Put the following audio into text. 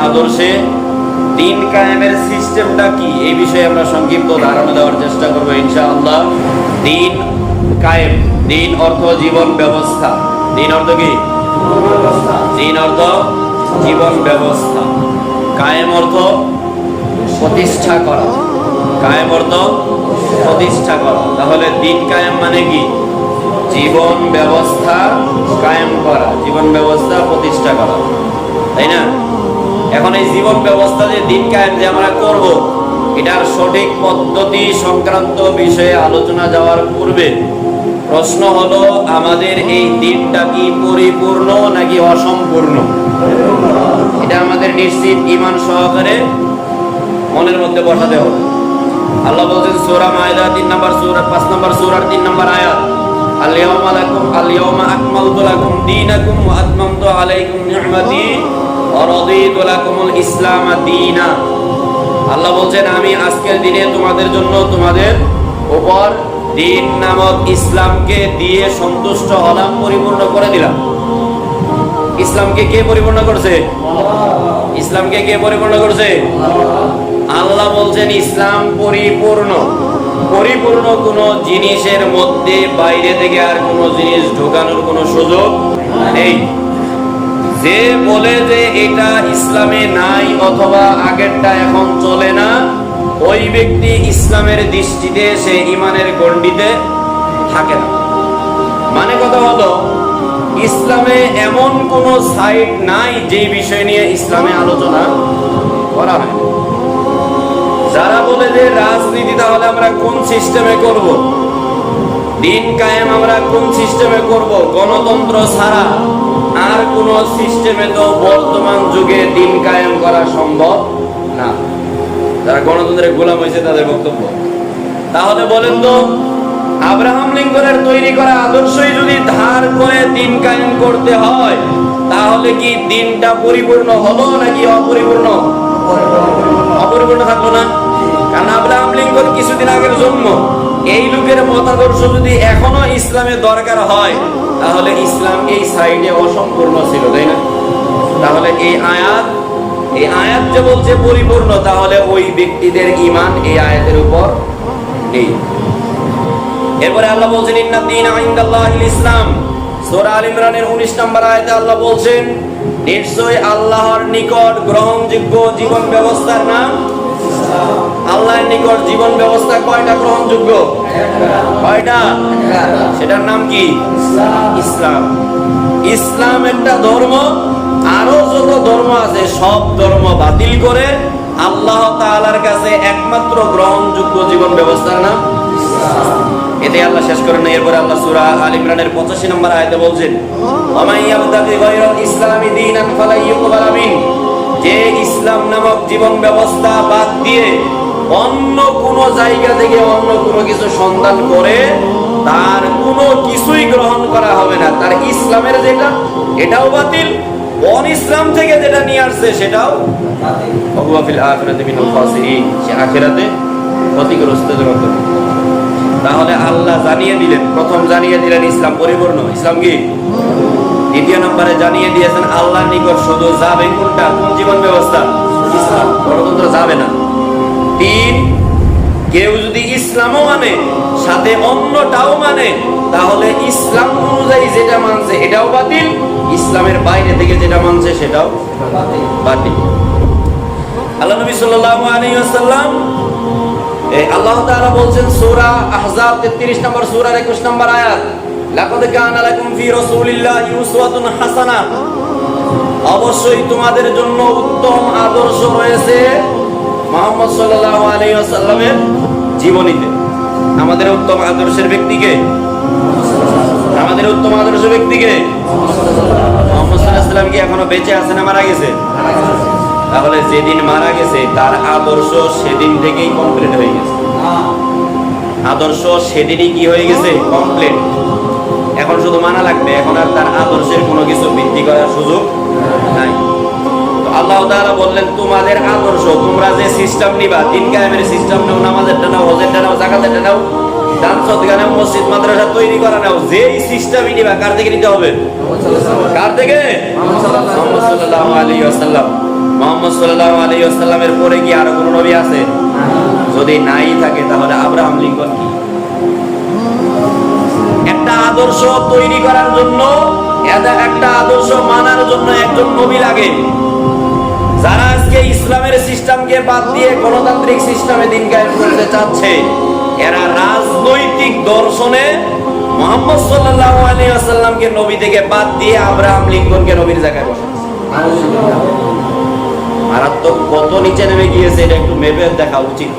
আদর্শে দিন কায়েমের সিস্টেমটা কি, এই বিষয়ে আমরা সংক্ষিপ্ত ধারণা দেওয়ার চেষ্টা করবো ইনশাআল্লাহ। দিন কায়েম, দিন অর্থ জীবন ব্যবস্থা। দিন অর্থ কি? দিন অর্থ জীবন ব্যবস্থা। কায়েম অর্থ প্রতিষ্ঠা করা। কায়েম অর্থ প্রতিষ্ঠা করা। তাহলে দিন কায়েম মানে কি? জীবন ব্যবস্থা কায়েম করা, জীবন ব্যবস্থা প্রতিষ্ঠা করা, তাই না? এখন এই জীবন ব্যবস্থা যে দিন কায়েম যে আমরা করব, এটার সঠিক পদ্ধতি সংক্রান্ত বিষয়ে আলোচনা যাওয়ার পূর্বে প্রশ্ন হলো, আমাদের এই দিনটা কি পরিপূর্ণ নাকি অসম্পূর্ণ? এটা আমাদের নিশ্চিত ঈমান সহকারে মনের মধ্যে বসাতে হবে। আল্লাহ বলছেন সূরা মাইদা 3 নম্বর সূরা 5 নম্বর সূরার 3 নম্বর আয়াত, আল-ইয়াওমা আকমালতু লাকুম দীনাকুম ওয়া আতমামতু আলাইকুম নি'মাতি ওয়া রাদিতু লাকুমুল ইসলাম দীনা। আল্লাহ বলছেন, আমি আজকের দিনে তোমাদের জন্য তোমাদের উপর দিন নামক ইসলামকে দিয়ে সন্তুষ্ট হলাম, পরিপূর্ণ করে দিলাম। ইসলামকে কে পরিপূর্ণ করছে? ইসলামকে কে পরিপূর্ণ করছে? আল্লাহ বলছেন ইসলাম পরিপূর্ণ। পরিপূর্ণ কোন জিনিসের মধ্যে বাইরে থেকে আর কোন জিনিস ঢোকানোর কোন সুযোগ নেই। যে বলে যে এটা ইসলামে নাই অথবা আগেরটা এখন চলে না, ওই ব্যক্তি ইসলামের দৃষ্টিতে সে ঈমানের গণ্ডিতে থাকে না। মানে কথা হলো, ইসলামে এমন কোন সাইড নাই যে বিষয় নিয়ে ইসলামে আলোচনা করা হয়। যারা বলে যে রাজনীতি তাহলে আমরা কোন সিস্টেমে করব, দিন কায়েম আমরা কোন সিস্টেমে করব, গণতন্ত্র ছাড়া আর কোন সিস্টেমে তো বর্তমান যুগে দিন কায়েম করা সম্ভব না। যারা গণতন্ত্রের গোলাম হয়েছে তাদের বক্তব্য। তাহলে বলেন তো, আব্রাহাম লিঙ্কনের তৈরি করা আদর্শই যদি ধার করে দিন কায়েম করতে হয়, তাহলে কি দিনটা পরিপূর্ণ হলো নাকি অপরিপূর্ণ? অপরিপূর্ণ থাকলো না। কারণ আব্রাহাম লিঙ্কন কিছুদিন আগের জন্ম, এই লোকের মতাদর্শ যদি এখনো ইসলামের দরকার হয়, তাহলে ইসলাম এই সাইডে অসম্পূর্ণ ছিল, তাই না? তাহলে এই আয়াত যে বলছে পরিপূর্ণ, তাহলে ওই ব্যক্তিদের ঈমান এই আয়াতের উপর নেই। এরপরে আল্লাহ বলছেন ইন্না দীনা ইনদাল্লাহিল ইসলাম। সূরা আল ইমরানের 19 নম্বর আয়াতে আল্লাহ বলছেন, নিশ্চয় আল্লাহর নিকট গ্রহণযোগ্য জীবন ব্যবস্থার নাম ইসলাম। আল্লাহর নিকট জীবন ব্যবস্থা কয়টা গ্রহণযোগ্য? কয়টা? সেটার নাম কি? ইসলাম। ইসলাম একটা ধর্ম, আরো যত ধর্ম আছে সব ধর্ম বাতিল করে আল্লাহ তাআলার কাছে একমাত্র গ্রহণযোগ্য জীবন ব্যবস্থার নাম ইসলাম। এতে আল্লাহ শেষ করেন না। এরপরে আল্লাহ সূরা আল ইমরানের 85 নম্বর আয়াতে বলছেন, ওয়া ইয়াবতাগি গায়রাল ইসলামি দীনান ফালা ইউকবাল মিন। যে ইসলাম নামক জীবন ব্যবস্থা বাদ দিয়ে অন্য কোন জায়গা থেকে অন্য কোন কিছু সন্ধান করে, তার কোনো কিছুই গ্রহণ করা হবে না। তার ইসলামের যেটা, এটাও বাতিল, অন ইসলাম থেকে যেটা নিয়ে আসছে সেটাও বাতিল। ওয়া ফিল আখিরাতি মিনাল খাসিরিন। সে আখিরাতে ক্ষতিগ্রস্তদের অন্তর্ভুক্ত। তাহলে আল্লাহ জানিয়ে দিলেন, প্রথম জানিয়ে দিলেন ইসলাম পরিপূর্ণ। ইসলাম কি? দ্বিতীয় নম্বরে জানিয়ে দিয়েছেন আল্লাহর নিকট শুধু যাবে কোনটা? কোন জীবন ব্যবস্থা? ইসলাম। গণতন্ত্র যাবে না। 3, কেউ যদি ইসলামও মানে সাথে অন্যটাও মানে, তাহলে ইসলাম অনুযায়ী যেটা মানছে এটাও বাতিল, ইসলামের বাইরে থেকে যেটা মানছে সেটাও বাতিল। আল্লাহ নবী সাল্লাল্লাহু আলাইহি ওয়াসাল্লাম, আল্লাহ তাআলা বলছেন সূরা আহজাব 33 নম্বর সূরার 21 নম্বর আয়াত, লাকাদ কানা লাকুম ফি রাসূলিল্লাহি উসওয়াতুন হাসানাহ। অবশ্যই তোমাদের জন্য উত্তম আদর্শ রয়েছে মুহাম্মদ সাল্লাল্লাহু আলাইহি ওয়াসাল্লামের জীবনীতে। আমাদের উত্তম আদর্শের ব্যক্তিকে, আমাদের উত্তম আদর্শ ব্যক্তিকে মুহাম্মদ সাল্লাল্লাহু আলাইহি ওয়াসাল্লাম কি এখনো বেঁচে আছে না মারা গেছে? তাহলে যেদিন মারা গেছে তার আদর্শ সেদিন থেকেই কমপ্লিট হয়ে গেছে। আদর্শ সেদিনই কি হয়ে গেছে? কমপ্লিট। এখন শুধু মানা লাগবে, এখন আর তার আদর্শের কোনো কিছু বৃদ্ধি করার সুযোগ নাই। তো আল্লাহ তাআলা বললেন, তোমাদের আদর্শ, তোমরা যে সিস্টেম নিবা, দিন কায়েমের সিস্টেম নাও, নামাজের নাও, হজের নাও, যাকাতের নাও, দান সদকা নাও, মসজিদ মাদ্রাসা তৈরি করা নাও, যেই সিস্টেমই নিবা কার থেকে নিতে হবে? কার থেকে? মুহাম্মদ সাল্লাল্লাহু আলাইহি ওয়াসাল্লাম। মুহাম্মদ সাল্লাল্লাহু আলাইহি ওয়াসাল্লামের পরে কি আর কোনো নবী আছে? যদি নাই থাকে তাহলে আব্রাহাম লিঙ্কন কি? একটা আদর্শ তৈরি করার জন্য, একটা আদর্শ মানার জন্য একজন নবী লাগে। যারা আজকে ইসলামের সিস্টেমকে বাদ দিয়ে গণতান্ত্রিক সিস্টেমে দিন কায়েম করতে চাচ্ছে, এরা রাজনৈতিক দর্শনে মুহাম্মদ সাল্লাল্লাহু আলাইহি ওয়াসাল্লামকে নবী থেকে বাদ দিয়ে আব্রাহাম লিঙ্কনকে নবীর জায়গায় বসাচ্ছে। মারাত্মক কত নিচে নেমে গিয়েছে, এটা একটু মেপে দেখা উচিত।